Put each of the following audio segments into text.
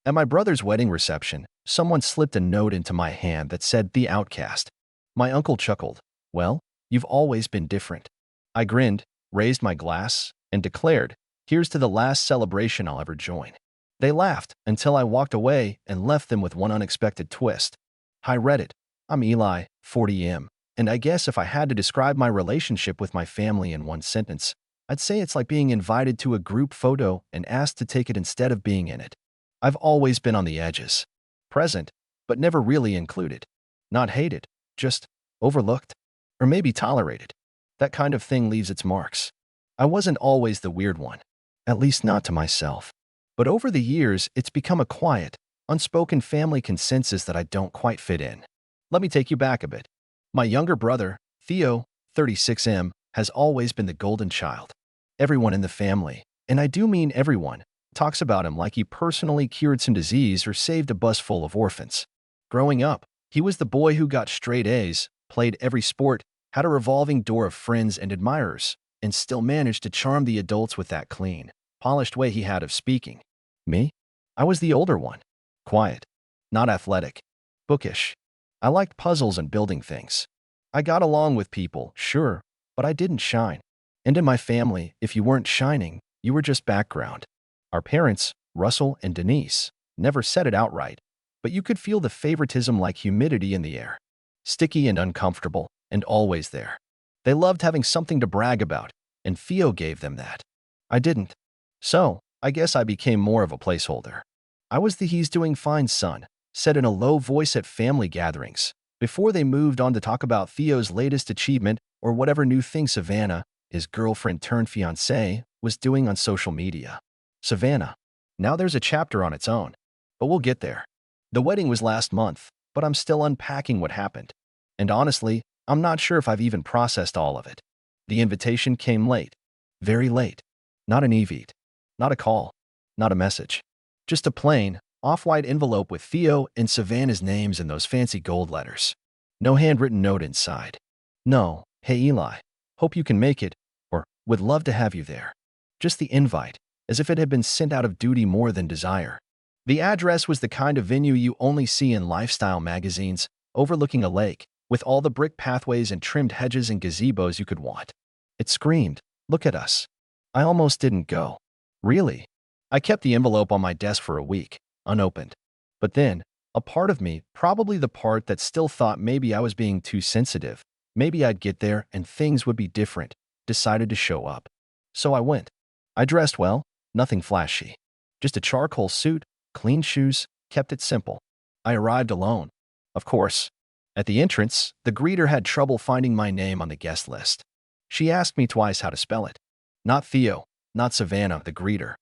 At my brother's wedding reception, someone slipped a note into my hand that said, "The Outcast." My uncle chuckled. "Well, you've always been different." I grinned, raised my glass, and declared, "Here's to the last celebration I'll ever join." They laughed until I walked away and left them with one unexpected twist. I read it. I'm Eli, 40M, and I guess if I had to describe my relationship with my family in one sentence, I'd say it's like being invited to a group photo and asked to take it instead of being in it. I've always been on the edges. Present, but never really included. Not hated, just overlooked. Or maybe tolerated. That kind of thing leaves its marks. I wasn't always the weird one. At least not to myself. But over the years, it's become a quiet, unspoken family consensus that I don't quite fit in. Let me take you back a bit. My younger brother, Theo, 36M, has always been the golden child. Everyone in the family, and I do mean everyone, talks about him like he personally cured some disease or saved a bus full of orphans. Growing up, he was the boy who got straight A's, played every sport, had a revolving door of friends and admirers, and still managed to charm the adults with that clean, polished way he had of speaking. Me? I was the older one. Quiet. Not athletic. Bookish. I liked puzzles and building things. I got along with people, sure, but I didn't shine. And in my family, if you weren't shining, you were just background. Our parents, Russell and Denise, never said it outright, but you could feel the favoritism like humidity in the air. Sticky and uncomfortable, and always there. They loved having something to brag about, and Theo gave them that. I didn't. So, I guess I became more of a placeholder. I was the "he's doing fine son," said in a low voice at family gatherings, before they moved on to talk about Theo's latest achievement or whatever new thing Savannah, his girlfriend-turned-fiancée, was doing on social media. Savannah. Now there's a chapter on its own. But we'll get there. The wedding was last month, but I'm still unpacking what happened. And honestly, I'm not sure if I've even processed all of it. The invitation came late. Very late. Not an evite. Not a call. Not a message. Just a plain, off-white envelope with Theo and Savannah's names in those fancy gold letters. No handwritten note inside. No, "Hey Eli, hope you can make it," or "Would love to have you there." Just the invite, as if it had been sent out of duty more than desire. The address was the kind of venue you only see in lifestyle magazines, overlooking a lake, with all the brick pathways and trimmed hedges and gazebos you could want. It screamed, "Look at us." I almost didn't go. Really? I kept the envelope on my desk for a week, unopened. But then, a part of me, probably the part that still thought maybe I was being too sensitive, maybe I'd get there and things would be different, decided to show up. So I went. I dressed well, nothing flashy. Just a charcoal suit, clean shoes, kept it simple. I arrived alone. Of course. At the entrance, the greeter had trouble finding my name on the guest list. She asked me twice how to spell it. Not Theo, not Savannah, the greeter.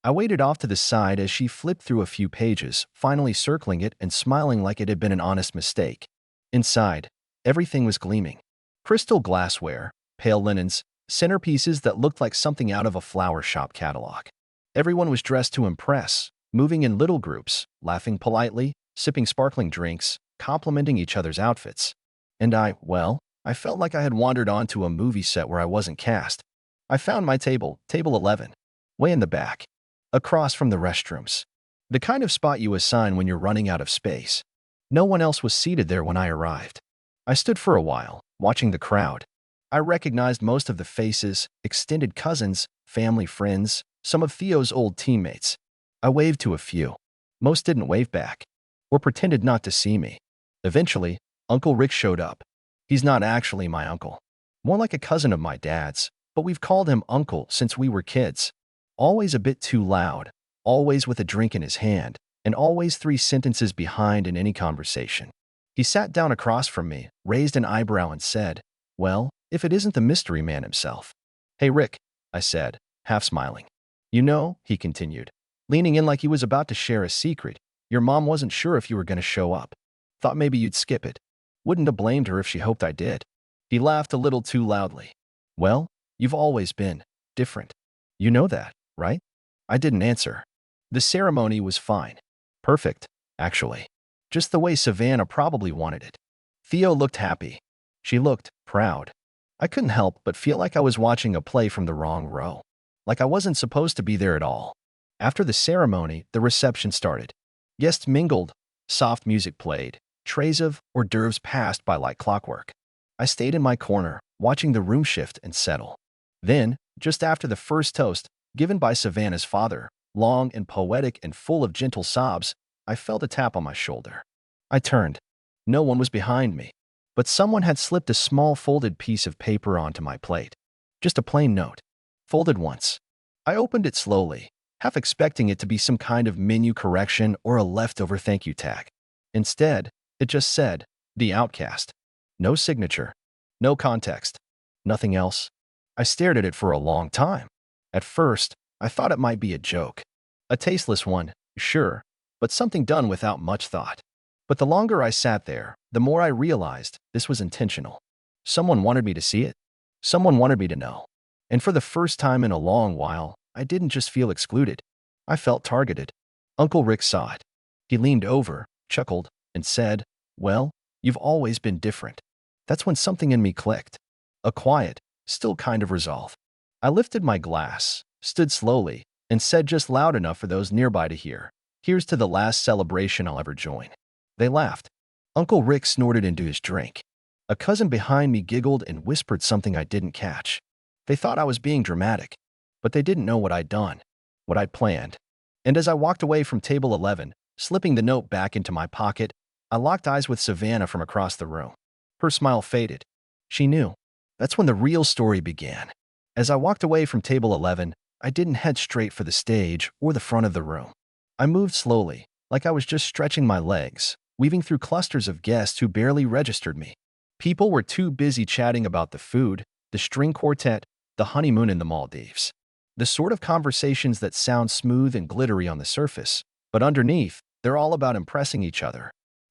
I waited off to the side as she flipped through a few pages, finally circling it and smiling like it had been an honest mistake. Inside, everything was gleaming. Crystal glassware, pale linens, centerpieces that looked like something out of a flower shop catalog. Everyone was dressed to impress, moving in little groups, laughing politely, sipping sparkling drinks, complimenting each other's outfits. And I felt like I had wandered onto a movie set where I wasn't cast. I found my table, table 11, way in the back, across from the restrooms. The kind of spot you assign when you're running out of space. No one else was seated there when I arrived. I stood for a while, watching the crowd. I recognized most of the faces, extended cousins, family friends, some of Theo's old teammates. I waved to a few. Most didn't wave back, or pretended not to see me. Eventually, Uncle Rick showed up. He's not actually my uncle. More like a cousin of my dad's, but we've called him Uncle since we were kids. Always a bit too loud, always with a drink in his hand, and always 3 sentences behind in any conversation. He sat down across from me, raised an eyebrow and said, "Well, if it isn't the mystery man himself." "Hey Rick," I said, half smiling. "You know," he continued, leaning in like he was about to share a secret, "your mom wasn't sure if you were going to show up. Thought maybe you'd skip it. Wouldn't have blamed her if she hoped I did." He laughed a little too loudly. "Well, you've always been different. You know that, right?" I didn't answer. The ceremony was fine. Perfect, actually. Just the way Savannah probably wanted it. Theo looked happy. She looked proud. I couldn't help but feel like I was watching a play from the wrong row. Like I wasn't supposed to be there at all. After the ceremony, the reception started. Guests mingled, soft music played, trays of hors d'oeuvres passed by like clockwork. I stayed in my corner, watching the room shift and settle. Then, just after the first toast, given by Savannah's father, long and poetic and full of gentle sobs, I felt a tap on my shoulder. I turned. No one was behind me, but someone had slipped a small folded piece of paper onto my plate. Just a plain note, folded once. I opened it slowly, half expecting it to be some kind of menu correction or a leftover thank you tag. Instead, it just said, "The Outcast." No signature, no context, nothing else. I stared at it for a long time. At first, I thought it might be a joke. A tasteless one, sure, but something done without much thought. But the longer I sat there, the more I realized this was intentional. Someone wanted me to see it. Someone wanted me to know. And for the first time in a long while, I didn't just feel excluded. I felt targeted. Uncle Rick saw it. He leaned over, chuckled, and said, "Well, you've always been different." That's when something in me clicked. A quiet, still kind of resolve. I lifted my glass, stood slowly, and said just loud enough for those nearby to hear, "Here's to the last celebration I'll ever join." They laughed. Uncle Rick snorted into his drink. A cousin behind me giggled and whispered something I didn't catch. They thought I was being dramatic, but they didn't know what I'd done, what I'd planned. And as I walked away from table 11, slipping the note back into my pocket, I locked eyes with Savannah from across the room. Her smile faded. She knew. That's when the real story began. As I walked away from table 11, I didn't head straight for the stage or the front of the room. I moved slowly, like I was just stretching my legs, weaving through clusters of guests who barely registered me. People were too busy chatting about the food, the string quartet, the honeymoon in the Maldives. The sort of conversations that sound smooth and glittery on the surface, but underneath, they're all about impressing each other.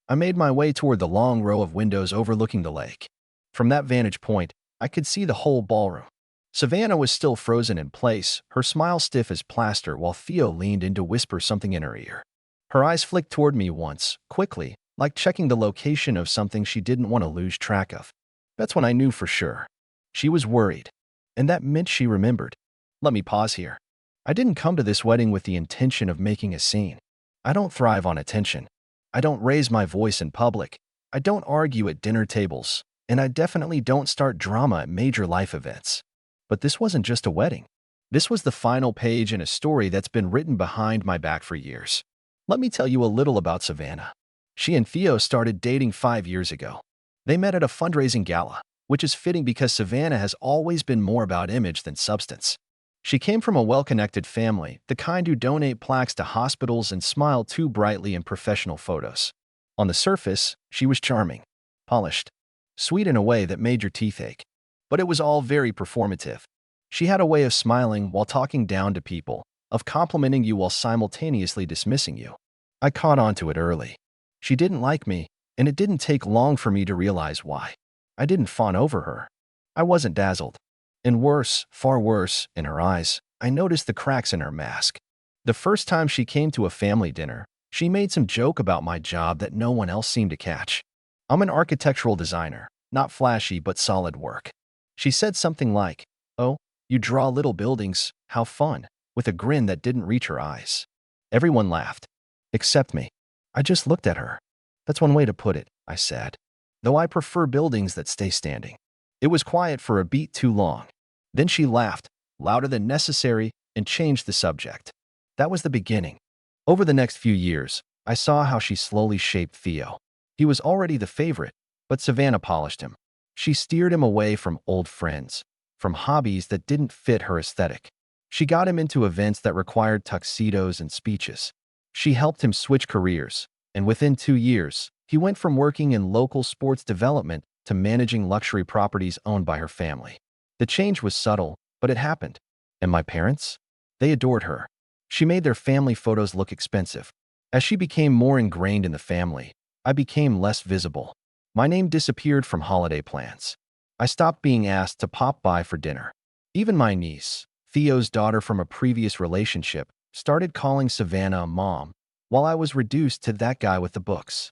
I made my way toward the long row of windows overlooking the lake. From that vantage point, I could see the whole ballroom. Savannah was still frozen in place, her smile stiff as plaster, while Theo leaned in to whisper something in her ear. Her eyes flicked toward me once, quickly, like checking the location of something she didn't want to lose track of. That's when I knew for sure. She was worried, and that meant she remembered. Let me pause here. I didn't come to this wedding with the intention of making a scene. I don't thrive on attention. I don't raise my voice in public. I don't argue at dinner tables, and I definitely don't start drama at major life events. But this wasn't just a wedding. This was the final page in a story that's been written behind my back for years. Let me tell you a little about Savannah. She and Theo started dating 5 years ago. They met at a fundraising gala, which is fitting because Savannah has always been more about image than substance. She came from a well-connected family, the kind who donate plaques to hospitals and smile too brightly in professional photos. On the surface, she was charming, polished, sweet in a way that made your teeth ache. But it was all very performative. She had a way of smiling while talking down to people, of complimenting you while simultaneously dismissing you. I caught on to it early. She didn't like me, and it didn't take long for me to realize why. I didn't fawn over her. I wasn't dazzled. And worse, far worse, in her eyes, I noticed the cracks in her mask. The first time she came to a family dinner, she made some joke about my job that no one else seemed to catch. I'm an architectural designer, not flashy but solid work. She said something like, "Oh, you draw little buildings, how fun," with a grin that didn't reach her eyes. Everyone laughed. Except me. I just looked at her. "That's one way to put it," I said. "Though I prefer buildings that stay standing." It was quiet for a beat too long. Then she laughed, louder than necessary, and changed the subject. That was the beginning. Over the next few years, I saw how she slowly shaped Theo. He was already the favorite, but Savannah polished him. She steered him away from old friends, from hobbies that didn't fit her aesthetic. She got him into events that required tuxedos and speeches. She helped him switch careers, and within 2 years, he went from working in local sports development to managing luxury properties owned by her family. The change was subtle, but it happened. And my parents? They adored her. She made their family photos look expensive. As she became more ingrained in the family, I became less visible. My name disappeared from holiday plans. I stopped being asked to pop by for dinner. Even my niece, Theo's daughter from a previous relationship, started calling Savannah a mom, while I was reduced to that guy with the books.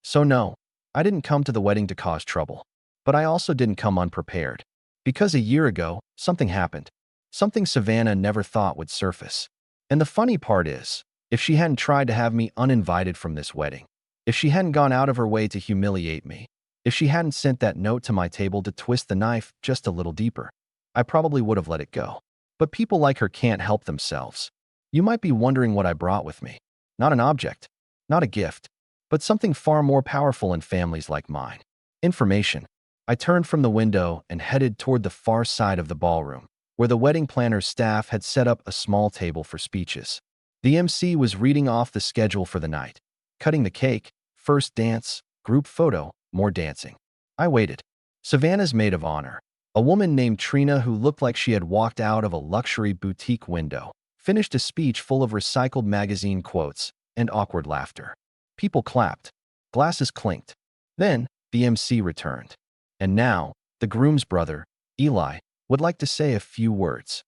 So no, I didn't come to the wedding to cause trouble. But I also didn't come unprepared. Because a year ago, something happened. Something Savannah never thought would surface. And the funny part is, If she hadn't tried to have me uninvited from this wedding. If she hadn't gone out of her way to humiliate me. If she hadn't sent that note to my table to twist the knife just a little deeper. I probably would have let it go. But people like her can't help themselves. You might be wondering what I brought with me. Not an object, not a gift, but something far more powerful in families like mine. Information. I turned from the window and headed toward the far side of the ballroom, where the wedding planner's staff had set up a small table for speeches. The MC was reading off the schedule for the night. Cutting the cake, first dance, group photo, more dancing. I waited. Savannah's maid of honor, a woman named Trina who looked like she had walked out of a luxury boutique window, finished a speech full of recycled magazine quotes and awkward laughter. People clapped. Glasses clinked. Then, the MC returned. And now, the groom's brother, Eli, would like to say a few words.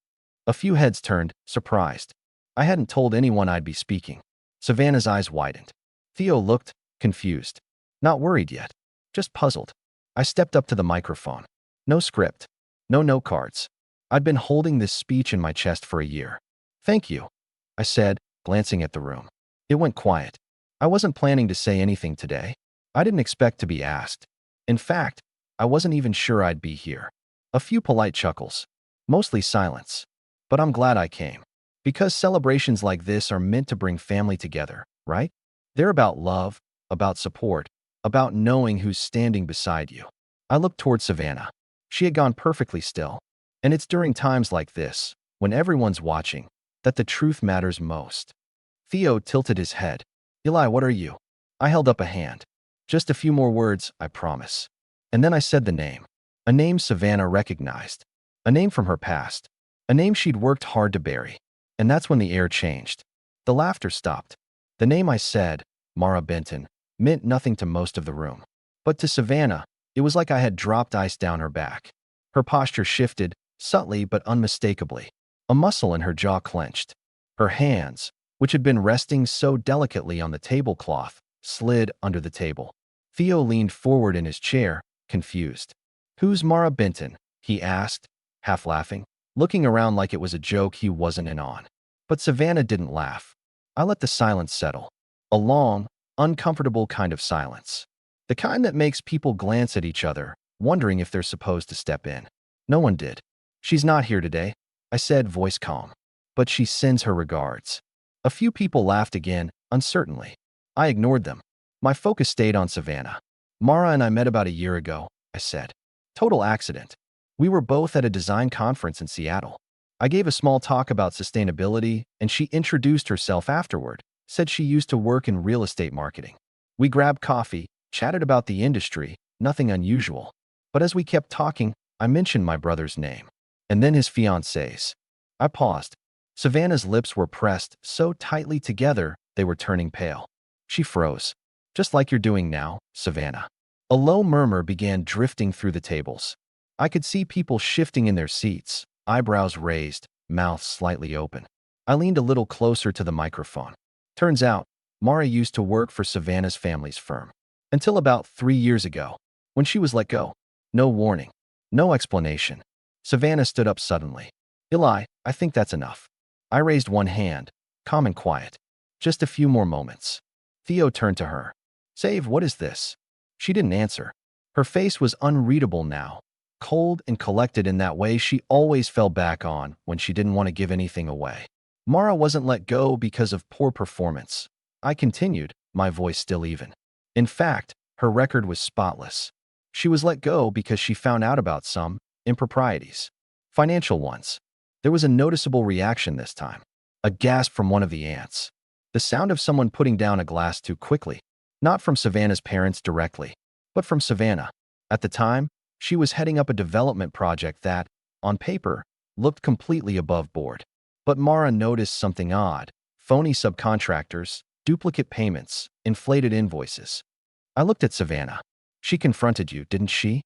A few heads turned, surprised. I hadn't told anyone I'd be speaking. Savannah's eyes widened. Theo looked confused. Not worried yet. Just puzzled. I stepped up to the microphone. No script. No note cards. I'd been holding this speech in my chest for a year. Thank you, I said, glancing at the room. It went quiet. I wasn't planning to say anything today. I didn't expect to be asked. In fact, I wasn't even sure I'd be here. A few polite chuckles. Mostly silence. But I'm glad I came. Because celebrations like this are meant to bring family together, right? They're about love, about support, about knowing who's standing beside you. I looked toward Savannah. She had gone perfectly still. And it's during times like this, when everyone's watching, that the truth matters most. Theo tilted his head. Eli, what are you? I held up a hand. Just a few more words, I promise. And then I said the name. A name Savannah recognized. A name from her past. A name she'd worked hard to bury. And that's when the air changed. The laughter stopped. The name I said, Mara Benton, meant nothing to most of the room. But to Savannah, it was like I had dropped ice down her back. Her posture shifted, subtly but unmistakably. A muscle in her jaw clenched. Her hands, which had been resting so delicately on the tablecloth, slid under the table. Theo leaned forward in his chair, confused. Who's Mara Benton? He asked, half laughing, looking around like it was a joke he wasn't in on. But Savannah didn't laugh. I let the silence settle. A long, uncomfortable kind of silence. The kind that makes people glance at each other, wondering if they're supposed to step in. No one did. She's not here today, I said, voice calm. But she sends her regards. A few people laughed again, uncertainly. I ignored them. My focus stayed on Savannah. Mara and I met about a year ago, I said. Total accident. We were both at a design conference in Seattle. I gave a small talk about sustainability, and she introduced herself afterward, said she used to work in real estate marketing. We grabbed coffee, chatted about the industry, nothing unusual. But as we kept talking, I mentioned my brother's name. And then his fiancée's. I paused. Savannah's lips were pressed so tightly together they were turning pale. She froze. Just like you're doing now, Savannah. A low murmur began drifting through the tables. I could see people shifting in their seats, eyebrows raised, mouths slightly open. I leaned a little closer to the microphone. Turns out, Mara used to work for Savannah's family's firm. Until about 3 years ago, when she was let go. No warning. No explanation. Savannah stood up suddenly. Eli, I think that's enough. I raised one hand, calm and quiet. Just a few more moments. Theo turned to her. Save, what is this? She didn't answer. Her face was unreadable now, cold and collected in that way she always fell back on when she didn't want to give anything away. Mara wasn't let go because of poor performance. I continued, my voice still even. In fact, her record was spotless. She was let go because she found out about some improprieties. Financial ones. There was a noticeable reaction this time. A gasp from one of the aunts. The sound of someone putting down a glass too quickly. Not from Savannah's parents directly, but from Savannah. At the time, she was heading up a development project that, on paper, looked completely above board. But Mara noticed something odd. Phony subcontractors, duplicate payments, inflated invoices. I looked at Savannah. She confronted you, didn't she?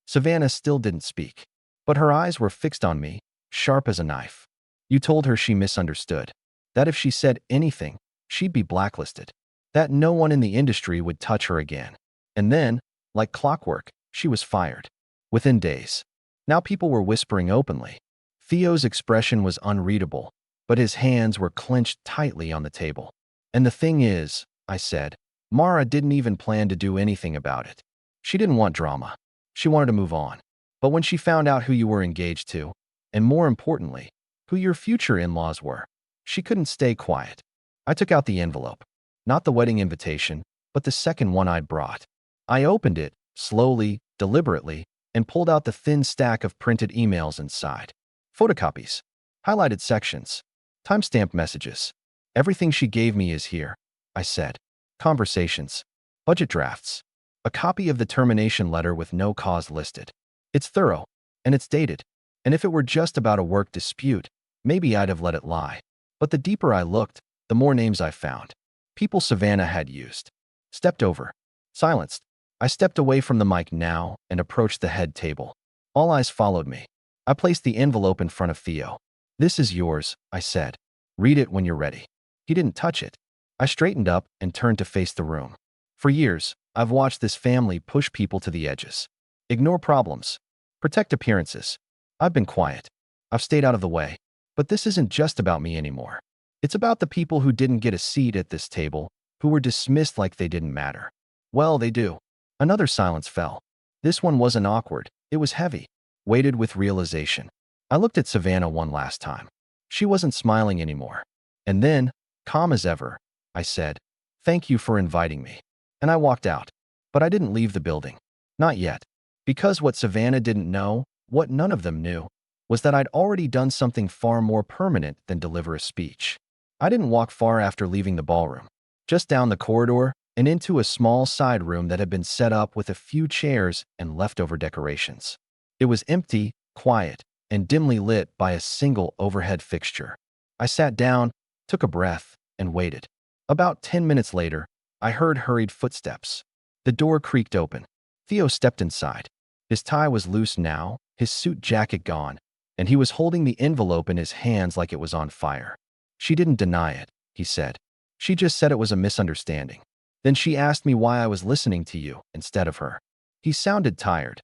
Savannah still didn't speak. But her eyes were fixed on me, sharp as a knife. You told her she misunderstood. That if she said anything, she'd be blacklisted. That no one in the industry would touch her again. And then, like clockwork, she was fired. Within days. Now people were whispering openly. Theo's expression was unreadable, but his hands were clenched tightly on the table. And the thing is, I said, Mara didn't even plan to do anything about it. She didn't want drama. She wanted to move on. But when she found out who you were engaged to, and more importantly, who your future in-laws were, she couldn't stay quiet. I took out the envelope. Not the wedding invitation, but the second one I'd brought. I opened it, slowly, deliberately, and pulled out the thin stack of printed emails inside. Photocopies, highlighted sections, timestamp messages. Everything she gave me is here, I said. Conversations, budget drafts, a copy of the termination letter with no cause listed. It's thorough, and it's dated. And if it were just about a work dispute, maybe I'd have let it lie. But the deeper I looked, the more names I found. People Savannah had used. Stepped over. Silenced. I stepped away from the mic now and approached the head table. All eyes followed me. I placed the envelope in front of Theo. This is yours, I said. Read it when you're ready. He didn't touch it. I straightened up and turned to face the room. For years, I've watched this family push people to the edges. Ignore problems. Protect appearances. I've been quiet. I've stayed out of the way. But this isn't just about me anymore. It's about the people who didn't get a seat at this table, who were dismissed like they didn't matter. Well, they do. Another silence fell. This one wasn't awkward. It was heavy, weighted with realization. I looked at Savannah one last time. She wasn't smiling anymore. And then, calm as ever, I said, "Thank you for inviting me." And I walked out. But I didn't leave the building. Not yet. Because what Savannah didn't know, what none of them knew, was that I'd already done something far more permanent than deliver a speech. I didn't walk far after leaving the ballroom. Just down the corridor and into a small side room that had been set up with a few chairs and leftover decorations. It was empty, quiet, and dimly lit by a single overhead fixture. I sat down, took a breath, and waited. About 10 minutes later, I heard hurried footsteps. The door creaked open. Theo stepped inside. His tie was loose now, his suit jacket gone, and he was holding the envelope in his hands like it was on fire. "She didn't deny it," he said. "She just said it was a misunderstanding. Then she asked me why I was listening to you instead of her." He sounded tired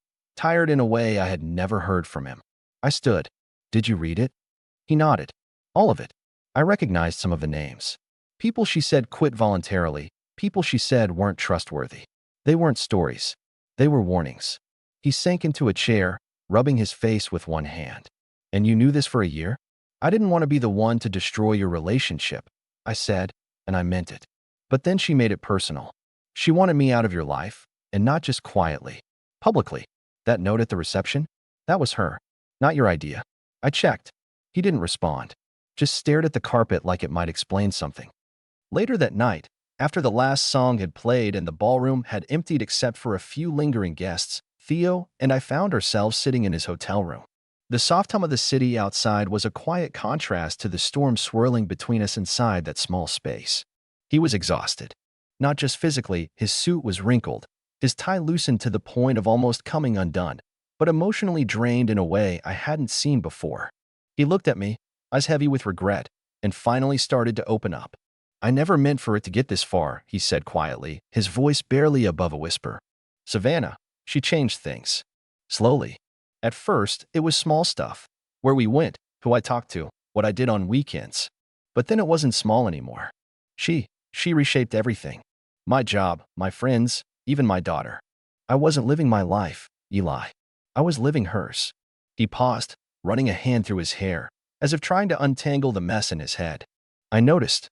in a way I had never heard from him. I stood. "Did you read it?" He nodded. "All of it." I recognized some of the names. People she said quit voluntarily, people she said weren't trustworthy. They weren't stories. They were warnings. He sank into a chair, rubbing his face with one hand. "And you knew this for a year?" "I didn't want to be the one to destroy your relationship," I said, and I meant it. But then she made it personal. She wanted me out of your life, and not just quietly. Publicly. That note at the reception? That was her. Not your idea. I checked. He didn't respond. Just stared at the carpet like it might explain something. Later that night, after the last song had played and the ballroom had emptied except for a few lingering guests, Theo and I found ourselves sitting in his hotel room. The soft hum of the city outside was a quiet contrast to the storm swirling between us inside that small space. He was exhausted. Not just physically, his suit was wrinkled, his tie loosened to the point of almost coming undone, but emotionally drained in a way I hadn't seen before. He looked at me, eyes heavy with regret, and finally started to open up. "I never meant for it to get this far," he said quietly, his voice barely above a whisper. "Savannah, she changed things. Slowly. At first, it was small stuff. Where we went, who I talked to, what I did on weekends. But then it wasn't small anymore. She reshaped everything. My job, my friends, even my daughter. I wasn't living my life, Eli. I was living hers." He paused, running a hand through his hair, as if trying to untangle the mess in his head. "I noticed,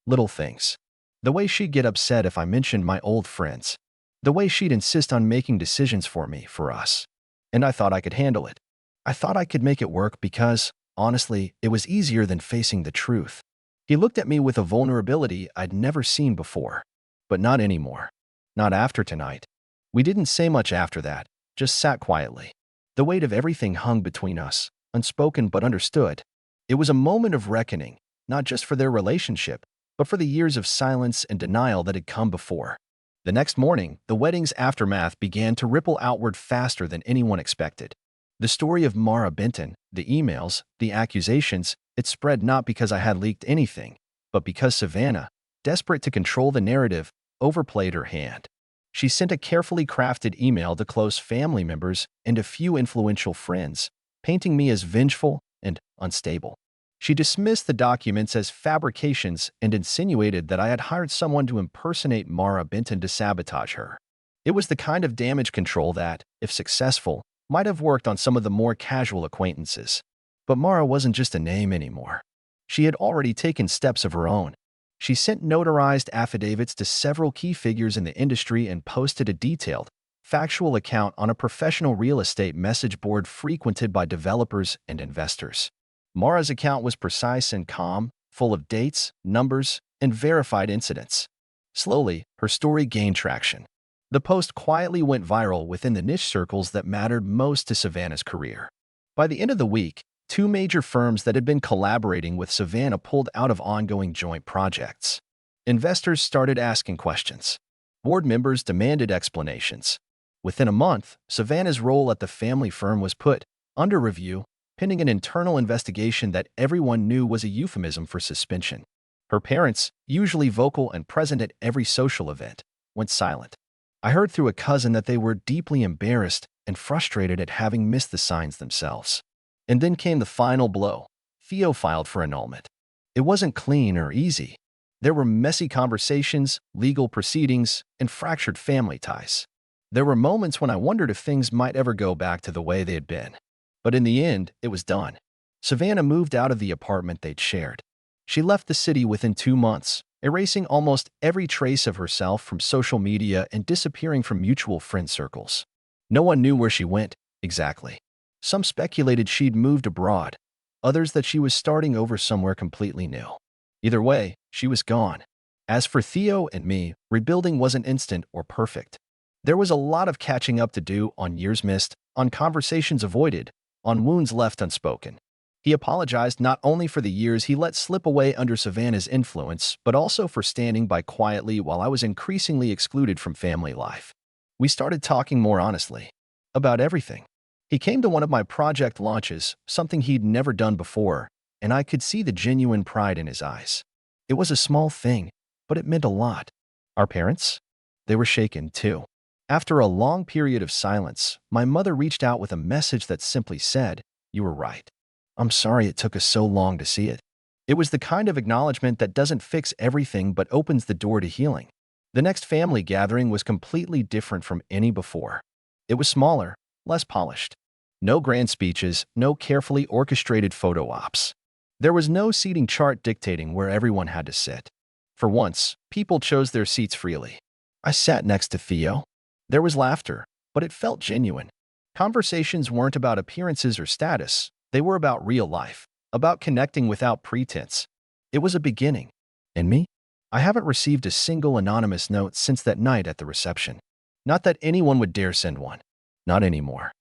little things. The way she'd get upset if I mentioned my old friends. The way she'd insist on making decisions for me, for us. And I thought I could handle it. I thought I could make it work because, honestly, it was easier than facing the truth." He looked at me with a vulnerability I'd never seen before. But not anymore. Not after tonight. We didn't say much after that, just sat quietly. The weight of everything hung between us, unspoken but understood. It was a moment of reckoning, not just for their relationship, but for the years of silence and denial that had come before. The next morning, the wedding's aftermath began to ripple outward faster than anyone expected. The story of Mara Benton, the emails, the accusations, it spread not because I had leaked anything, but because Savannah, desperate to control the narrative, overplayed her hand. She sent a carefully crafted email to close family members and a few influential friends, painting me as vengeful and unstable. She dismissed the documents as fabrications and insinuated that I had hired someone to impersonate Mara Binton to sabotage her. It was the kind of damage control that, if successful, might have worked on some of the more casual acquaintances. But Mara wasn't just a name anymore. She had already taken steps of her own. She sent notarized affidavits to several key figures in the industry and posted a detailed, factual account on a professional real estate message board frequented by developers and investors. Mara's account was precise and calm, full of dates, numbers, and verified incidents. Slowly, her story gained traction. The post quietly went viral within the niche circles that mattered most to Savannah's career. By the end of the week, two major firms that had been collaborating with Savannah pulled out of ongoing joint projects. Investors started asking questions. Board members demanded explanations. Within a month, Savannah's role at the family firm was put under review, pending an internal investigation that everyone knew was a euphemism for suspension. Her parents, usually vocal and present at every social event, went silent. I heard through a cousin that they were deeply embarrassed and frustrated at having missed the signs themselves. And then came the final blow. Theo filed for annulment. It wasn't clean or easy. There were messy conversations, legal proceedings, and fractured family ties. There were moments when I wondered if things might ever go back to the way they had been. But in the end, it was done. Savannah moved out of the apartment they'd shared. She left the city within 2 months, erasing almost every trace of herself from social media and disappearing from mutual friend circles. No one knew where she went, exactly. Some speculated she'd moved abroad, others that she was starting over somewhere completely new. Either way, she was gone. As for Theo and me, rebuilding wasn't instant or perfect. There was a lot of catching up to do on years missed, on conversations avoided, on wounds left unspoken. He apologized not only for the years he let slip away under Savannah's influence, but also for standing by quietly while I was increasingly excluded from family life. We started talking more honestly. About everything. He came to one of my project launches, something he'd never done before, and I could see the genuine pride in his eyes. It was a small thing, but it meant a lot. Our parents? They were shaken, too. After a long period of silence, my mother reached out with a message that simply said, "You were right. I'm sorry it took us so long to see it." It was the kind of acknowledgement that doesn't fix everything but opens the door to healing. The next family gathering was completely different from any before. It was smaller, less polished. No grand speeches, no carefully orchestrated photo ops. There was no seating chart dictating where everyone had to sit. For once, people chose their seats freely. I sat next to Theo. There was laughter, but it felt genuine. Conversations weren't about appearances or status. They were about real life, about connecting without pretense. It was a beginning. And me? I haven't received a single anonymous note since that night at the reception. Not that anyone would dare send one. Not anymore.